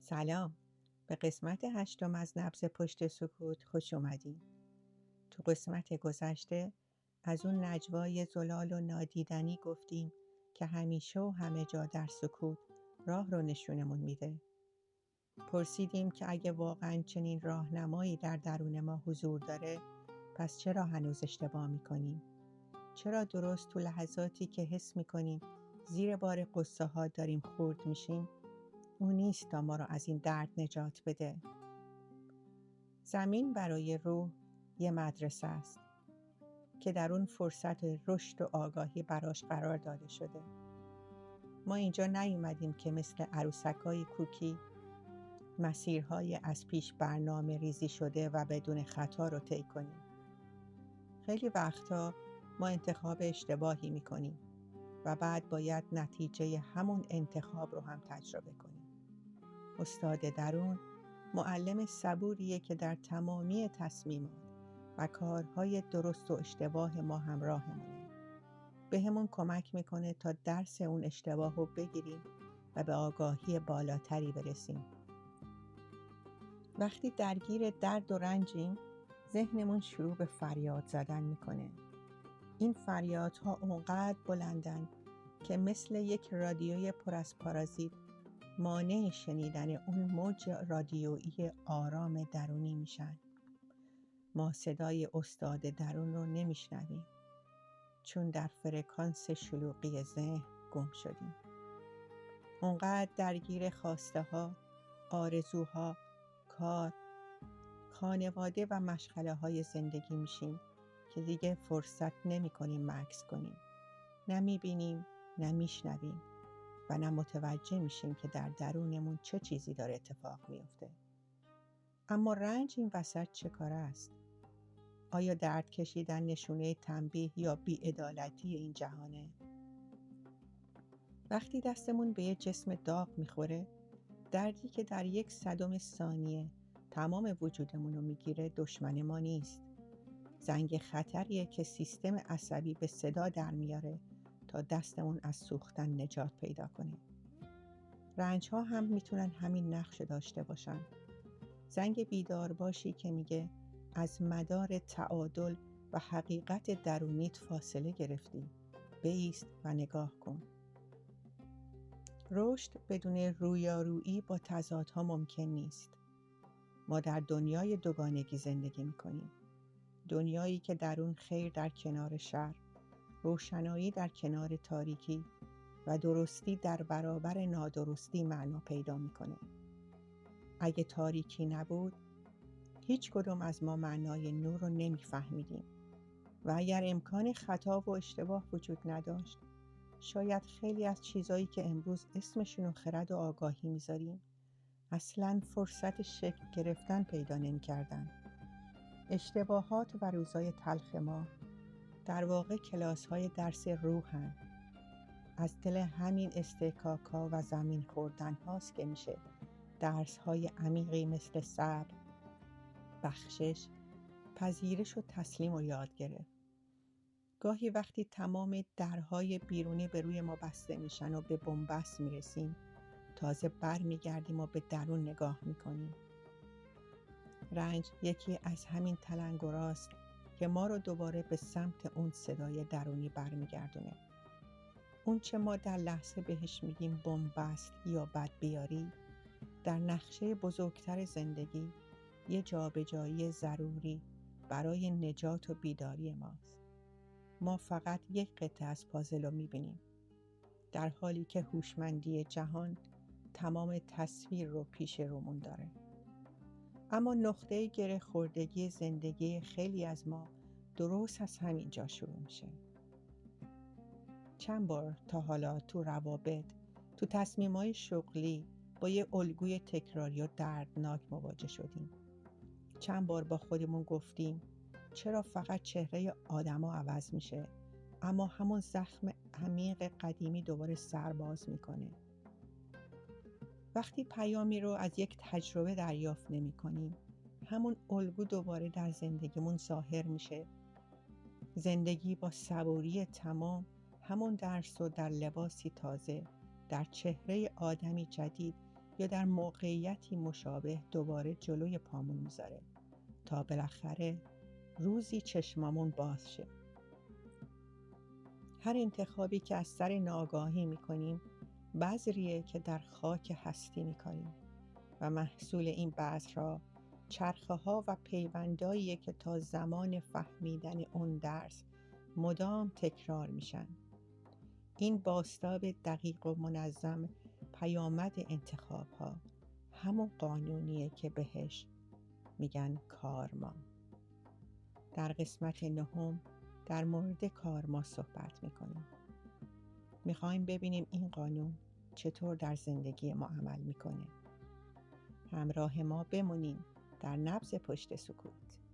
سلام. به قسمت هشتم از نبض پشت سکوت خوش اومدین. تو قسمت گذشته از اون نجوای زلال و نادیدنی گفتیم که همیشه و همه جا در سکوت راه رو نشونمون میده. پرسیدیم که اگه واقعا چنین راهنمایی در درون ما حضور داره، پس چرا هنوز اشتباه میکنیم؟ چرا درست تو لحظاتی که حس میکنیم زیر بار قصه ها داریم خورد میشیم، اون نیست تا ما رو از این درد نجات بده. زمین برای روح یه مدرسه است که در اون فرصت رشد و آگاهی براش قرار داده شده. ما اینجا نیومدیم که مثل عروسکای کوکی مسیرهای از پیش برنامه ریزی شده و بدون خطا رو طی کنیم. خیلی وقتا ما انتخاب اشتباهی میکنیم و بعد باید نتیجه همون انتخاب رو هم تجربه کنیم. استاد درون معلم صبوریه که در تمامی تصمیمات و کارهای درست و اشتباه ما همراهمونه. به همون کمک میکنه تا درس اون اشتباه رو بگیریم و به آگاهی بالاتری برسیم. وقتی درگیر درد و رنجیم، ذهنمون شروع به فریاد زدن میکنه. این فریادها اونقدر بلندن که مثل یک رادیوی پر از پارازیت مانع شنیدن اون موج رادیویی آرام درونی میشن. ما صدای استاد درون رو نمیشنویم، چون در فرکانس شلوغی ذهن گم شدیم. اونقدر درگیر خواسته ها، آرزوها، کار، خانواده و مشغله های زندگی میشیم که دیگه فرصت نمی کنیم مکث کنیم. نه میبینیم، نه میشنویم و نه متوجه میشیم که در درونمون چه چیزی داره اتفاق میفته. اما رنج این وسط چه کاره است؟ آیا درد کشیدن نشونه تنبیه یا بی‌عدالتی این جهانه؟ وقتی دستمون به یه جسم داغ میخوره، دردی که در 1/100 ثانیه تمام وجودمون رو میگیره دشمن ما نیست. زنگ خطریه که سیستم عصبی به صدا در میاره تا دستمون از سوختن نجات پیدا کنه. رنج ها هم میتونن همین نقش داشته باشن. زنگ بیدار باشی که میگه از مدار تعادل و حقیقت درونیت فاصله گرفتی. بایست و نگاه کن. رشد بدون رویارویی با تضادها ممکن نیست. ما در دنیای دوگانگی زندگی میکنیم. دنیایی که در اون خیر در کنار شر، روشنایی در کنار تاریکی و درستی در برابر نادرستی معنا پیدا میکنه. اگه تاریکی نبود، هیچ کدوم از ما معنای نور رو نمیفهمیدیم و اگر امکان خطا و اشتباه وجود نداشت، شاید خیلی از چیزایی که امروز اسمشون رو خرد و آگاهی میذاریم اصلاً فرصت شکل گرفتن پیدا نمی‌کردن. اشتباهات و روزای تلخ ما در واقع کلاس‌های درس روحن. از دل همین استکاک‌ها و زمین خوردن هاست که میشه درس‌های عمیقی مثل صبر، بخشش، پذیرش و تسلیم رو یاد گرفت. گاهی وقتی تمام درهای بیرونی به روی ما بسته میشن و به بن‌بست میرسیم، تازه بر میگردیم و به درون نگاه میکنیم. رنج یکی از همین تلنگراست که ما رو دوباره به سمت اون صدای درونی برمیگردونه. اون چه ما در لحظه بهش میگیم بن‌بست یا بدبیاری، در نقشه بزرگتر زندگی یه جابجایی ضروری برای نجات و بیداری ماست. ما فقط یک قطعه از پازل رو میبینیم، در حالی که هوشمندی جهان تمام تصویر رو پیش رومون داره. اما نقطه گره خوردگی زندگی خیلی از ما درست از همین جا شروع میشه. چند بار تا حالا تو روابط، تو تصمیمای شغلی با یه الگوی تکراری و دردناک مواجه شدیم. چند بار با خودمون گفتیم چرا فقط چهره آدما عوض میشه اما همون زخم عمیق قدیمی دوباره سرباز میکنه. وقتی پیامی رو از یک تجربه دریافت نمی کنیم، همون الگو دوباره در زندگیمون ظاهر میشه. زندگی با صبوری تمام همون درس رو در لباسی تازه، در چهره آدمی جدید یا در موقعیتی مشابه دوباره جلوی پامون میذاره تا بالاخره روزی چشمامون باز شه. هر انتخابی که از سر ناآگاهی میکنیم بذریه که در خاک هستی میکنیم و محصول این بذرها چرخه ها و پیونداییه که تا زمان فهمیدن اون درس مدام تکرار میشن. این بازتاب دقیق و منظم پیامد انتخاب ها همون قانونیه که بهش میگن کارما. در قسمت 9 در مورد کارما صحبت میکنیم. میخوایم ببینیم این قانون چطور در زندگی ما عمل میکنه. همراه ما بمونین در نبض پشت سکوت.